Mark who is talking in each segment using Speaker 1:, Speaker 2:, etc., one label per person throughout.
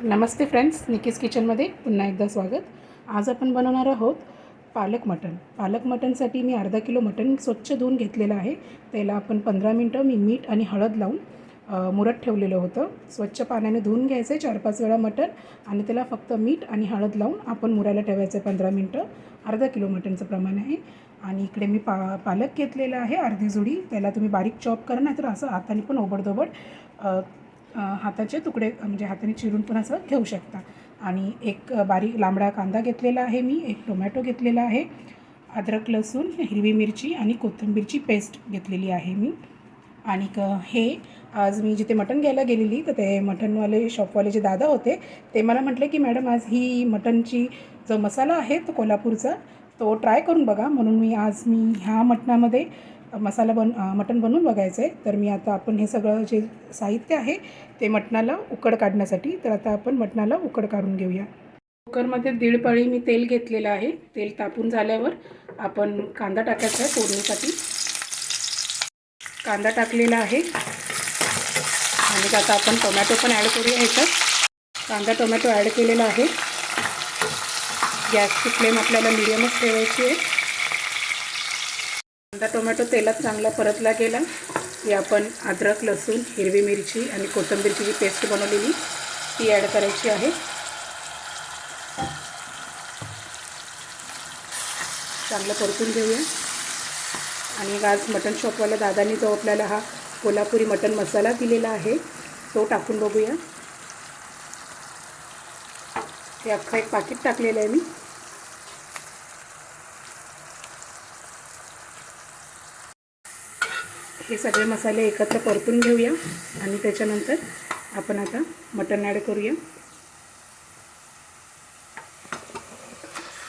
Speaker 1: नमस्ते friends, Nikki's किचनमध्ये पुन्हा एकदा स्वागत. आज आपण बनवणार आहोत पालक मटण. पालक मटणसाठी मी अर्धा किलो मटण स्वच्छ धुवून घेतलेलं आहे. त्याला आपण 15 मिनटं मी मीठ आणि हळद लावून मुरत ठेवलेलं होतं. स्वच्छ पाण्याने धुवून घ्यायचं आहे 4-5 वेळा मटण आणि त्याला फक्त मीठ आणि हळद लावून आपण मुरायला ठेवायचं आहे 15 मिनटं. अर्धा किलो मटणचं प्रमाण आहे. आणि इकडे मी पालक घेतलेला आहे अर्धी जुडी. त्याला तुम्ही बारीक चॉप करा, नाही तर असं हाताने पण ओबडधोबड हाताचे तुकडे म्हणजे हाताने चिरून पण असं घेऊ शकता. आणि एक बारीक लांबडा कांदा घेतलेला आहे मी, एक टोमॅटो घेतलेला आहे, अद्रक लसूण, हिरवी मिरची आणि कोथिंबीरची पेस्ट घेतलेली आहे मी. आणि हे आज मी जिथे मटण घ्यायला गेलेली तर ते मटणवाले शॉपवाले जे दादा होते ते मला म्हटले की मॅडम आज ही मटणची जो मसाला आहे तो कोल्हापूरचा तो ट्राय करून बघा, म्हणून आज मी ह्या मटणामध्ये मसाला मटण बनवून बघायचं आहे. तर मी आता आपण हे सगळं जे साहित्य आहे ते मटणाला उकड काढण्यासाठी, तर आता आपण मटणाला उकड काढून घेऊया. कुकरमध्ये 1.5 पळी मी तेल घेतलेलं आहे. तेल तापून झाल्यावर आपण कांदा टाकायचा आहे फोडणीसाठी. कांदा टाकलेला आहे आणि आता आपण टोमॅटो पण ॲड करूया ह्याच्यात. कांदा टोमॅटो ॲड केलेला आहे. गॅसची फ्लेम आपल्याला मिडियमच ठेवायची आहे. कांदा टोमॅटो तेलात चांगला परतला गेला की आपण अद्रक लसूण हिरवी मिरची आणि कोथिंबीरची जी पेस्ट बनवलेली ती ॲड करायची आहे. चांगलं परतून घेऊया. आणि आज मटण शॉपवाल्या दादांनी जो आपल्याला हा कोल्हापुरी मटण मसाला दिलेला आहे तो टाकून बघूया. हे अख्खं एक पाकिट टाकलेलं आहे मी. हे सगळे मसाले एकत्र परतून घेऊया आणि त्याच्यानंतर आपण आता मटण ॲड करूया.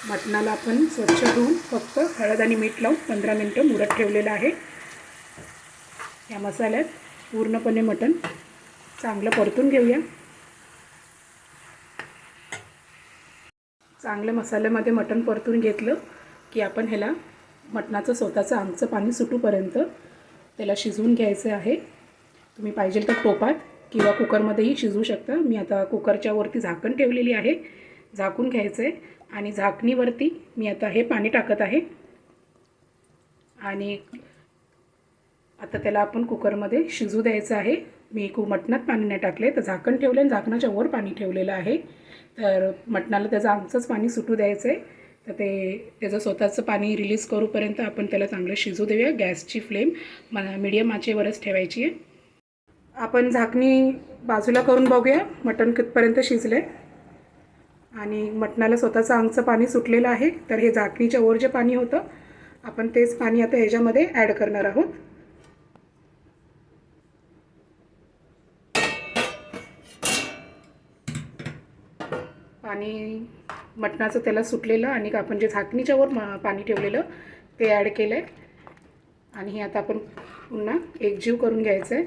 Speaker 1: मटणाला आपण स्वच्छ धुवून फक्त हळद आणि मीठ लावून 15 मिनटं मुरत ठेवलेलं आहे. या मसाल्यात पूर्णपणे मटण चांगलं परतून घेऊया. चांगलं मसाल्यामध्ये मटण परतून घेतलं की आपण ह्याला मटणाचं स्वतःचं अंगचं पाणी सुटूपर्यंत त्याला शिजवून घ्यायचं आहे. तुम्ही पाहिजे तर टोपात किंवा कुकरमध्येही शिजवू शकता. मी आता कुकरच्या वरती झाकण ठेवलेली आहे. झाकून घ्यायचं आहे आणि झाकणीवरती मी आता हे पाणी टाकत आहे. आणि आता त्याला आपण कुकरमध्ये शिजू द्यायचं आहे. मी मटणात पाणी नाही टाकले तर झाकण ठेवले आणि झाकणाच्या वर पाणी ठेवलेलं आहे. तर मटणाला त्याचं अंगचंच पाणी सुटू द्यायचं आहे. तर त्याचं स्वतःचं पाणी रिलीज करूपर्यंत आपण त्याला चांगलं शिजू देऊया. गॅसची फ्लेम मीडियम आचेवरच ठेवायची आहे. आपण झाकणी बाजूला करून बघूया मटण कितपर्यंत शिजले. आणि मटणाला स्वतःचं अंगचं पाणी सुटलेलं आहे. तर हे झाकणीच्या वर जे पाणी होतं आपण तेच पाणी आता ह्याच्यामध्ये ॲड करणार आहोत. पाणी मटणाचं त्याला सुटलेलं आणि आपण जे झाकणीच्या वर पाणी ठेवलेलं ते ॲड केलं आहे. आणि हे आता आपण पुन्हा एकजीव करून घ्यायचं आहे.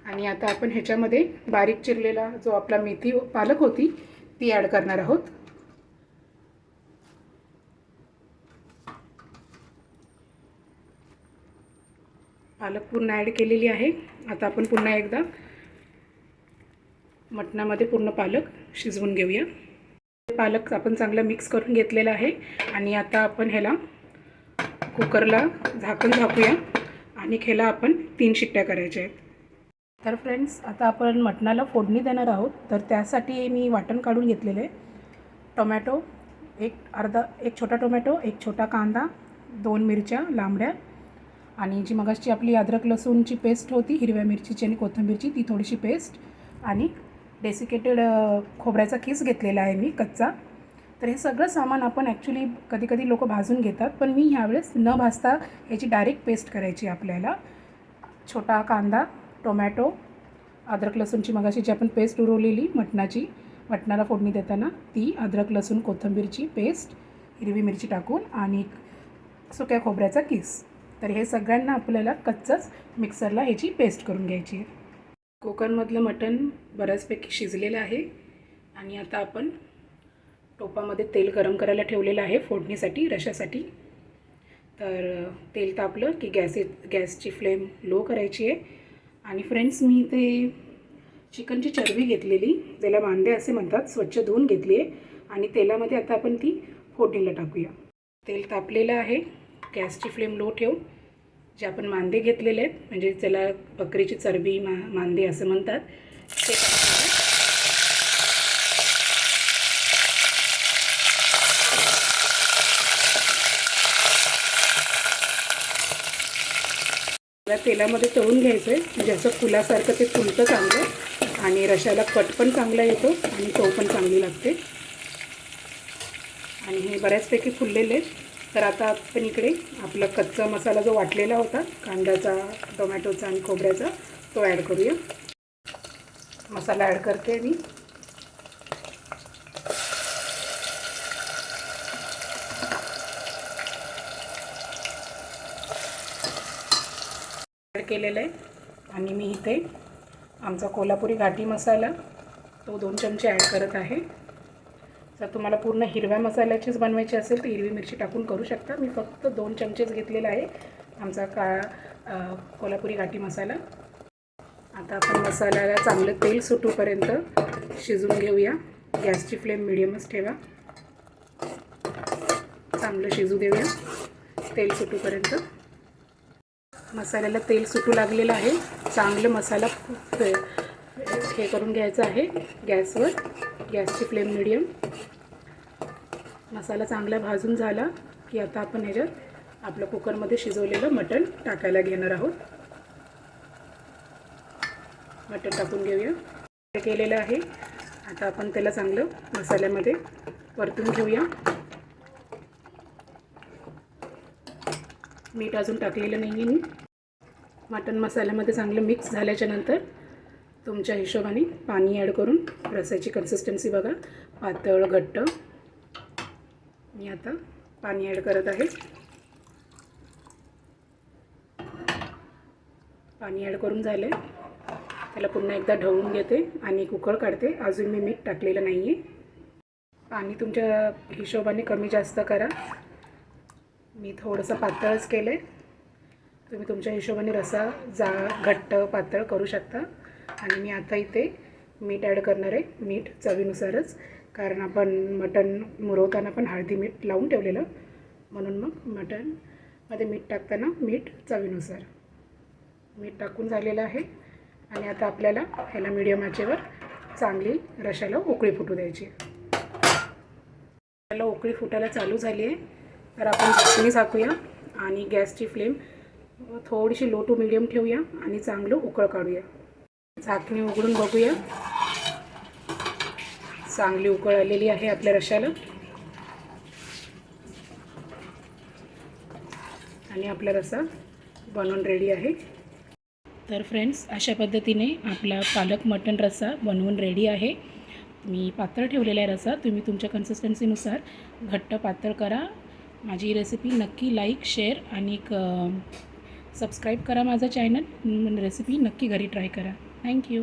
Speaker 1: आणि आता आपण ह्याच्यामध्ये बारीक चिरलेला जो आपला मेथी पालक होती ती ॲड करणार आहोत. पालक पूर्ण ॲड केलेली आहे. आता आपण पुन्हा एकदा मटणामध्ये पूर्ण पालक शिजवून घेऊया. पालक आपण चांगलं मिक्स करून घेतलेलं आहे. आणि आता आपण ह्याला कुकरला झाकण झाकूया आणि ह्याला आपण 3 शिट्ट्या करायच्या आहेत. तर फ्रेंड्स, आता आपण मटणाला फोडणी देणार आहोत. तर त्यासाठी मी वाटण काढून घेतलेलं आहे. टोमॅटो एक छोटा टोमॅटो, एक छोटा कांदा, 2 मिरच्या लांबड्या आणि जी मगाशी आपली अद्रक लसूणची पेस्ट होती, हिरव्या मिरचीची आणि कोथिंबीरची ती थोडीशी पेस्ट आणि डेसिकेटेड खोबऱ्याचा खीस घेतलेला आहे मी कच्चा. तर हे सगळं सामान आपण ॲक्च्युली कधी लोक भाजून घेतात, पण मी ह्यावेळेस न भाजता याची डायरेक्ट पेस्ट करायची आपल्याला. छोटा कांदा, टोमॅटो, अद्रक लसूणची मगाशी जी आपण पेस्ट उरवलेली मटणाला फोडणी देताना ती अद्रक लसूण कोथिंबीरची पेस्ट, हिरवी मिरची टाकून आणि सुक्या खोबऱ्याचा किस. तर हे सगळ्यांना आपल्याला कच्चंच मिक्सरला ह्याची पेस्ट करून घ्यायची आहे. कुकरमधलं मटण बऱ्याचपैकी शिजलेलं आहे. आणि आता आपण टोपामध्ये तेल गरम करायला ठेवलेलं आहे फोडणीसाठी, रशासाठी. तर तेल तापलं की गॅसची फ्लेम लो करायची आहे. आणि फ्रेंड्स, मी ते चिकनची चरबी घेतलेली, ज्याला मांदे असे म्हणतात, स्वच्छ धुवून घेतली आहे आणि तेलामध्ये आता आपण ती फोडणीला टाकूया. तेल तापलेलं आहे. गॅसची फ्लेम लो ठेवून जे आपण मांदे घेतलेले आहेत, म्हणजे त्याला बकरीची चरबी मांदे असं म्हणतात, ते तेलामध्ये तळून घ्यायचं आहे. म्हणजे असं फुलासारखं ते फुलतं चांगलं आणि रशाला कट पण चांगला येतो आणि चव पण चांगली लागते. आणि हे बऱ्याचपैकी फुललेले आहेत. तर आता आपण इकडे आपला कच्चा मसाला जो वाटलेला होता, कांद्याचा, टोमॅटोचा आणि खोबऱ्याचा, तो ॲड करूया. मसाला ॲड करते मी. ॲड केलेलं आहे. आणि मी इथे आमचा कोल्हापुरी घाटी मसाला तो 2 चमचे ॲड करत आहे. जर तुम्हाला पूर्ण हिरव्या मसाल्याचीच बनवायची असेल तर हिरवी मिरची टाकून करू शकता. मी फक्त 2 चमचेच घेतलेला आहे आमचा कोल्हापुरी घाटी मसाला. आता आपण मसाल्याला चांगलं तेल सुटूपर्यंत शिजवून घेऊया. गॅसची फ्लेम मिडियमच ठेवा. चांगलं शिजू देऊया तेल सुटूपर्यंत. मसाल्याला तेल सुटू लागलेलं आहे. चांगलं मसाला हे करून घ्यायचं आहे गॅसवर. गॅसची फ्लेम मिडियम. मसाला चांगला भाजून झाला की आता आपण ह्याच्यात आपलं कुकरमध्ये शिजवलेलं मटण टाकायला घेणार आहोत. मटण टाकून घेऊया. केलेलं आहे. आता आपण त्याला चांगलं मसाल्यामध्ये परतून घेऊया. मीठ अजून टाकलेलं नाही आहे मी. मटण मसाल्यामध्ये चांगलं मिक्स झाल्याच्यानंतर तुमच्या हिशोबाने पाणी ॲड करून रसाची कन्सिस्टन्सी बघा, पातळ घट्ट. मी आता पाणी ॲड करत आहे. पाणी ॲड करून झाले. त्याला पुन्हा एकदा ढवळून घेते आणि कुकर काढते. अजून मी मीठ टाकलेलं नाही आहे. पाणी तुमच्या हिशोबाने कमी जास्त करा. मी थोडंसं पातळच केलं आहे. तुम्ही तुमच्या हिशोबाने रसा घट्ट पातळ करू शकता. आणि मी आता इथे मीठ ॲड करणार आहे. मीठ चवीनुसारच, कारण आपण मटण मुरवताना पण हळदी मीठ लावून ठेवलेलं, म्हणून मग मटणमध्ये मीठ टाकताना मीठ चवीनुसार. मीठ टाकून झालेलं आहे. आणि आता आपल्याला ह्याला मीडियम आचेवर चांगली रशाला उकळी फुटू द्यायची. त्याला उकळी फुटायला चालू झाली आहे. तर आपण झाकणी झाकूया आणि गॅसची फ्लेम थोडीशी लो टू मीडियम ठेवूया आणि चांगलं उकळ काढूया. झाकणी उघडून बघूया. चांगली उकळ आलेली आहे आपल्या रशाला. आणि आपला रसा बनवून रेडी आहे. तर फ्रेंड्स, अशा पद्धतीने आपला पालक मटण रस्सा बनवून रेडी आहे. मी पातळ ठेवलेला आहे रस्सा. तुम्ही तुमच्या कन्सिस्टन्सीनुसार घट्ट पातळ करा. माझी रेसिपी नक्की लाईक, शेअर आणि सबस्क्राईब करा माझा चॅनल. रेसिपी नक्की घरी ट्राय करा. थँक्यू.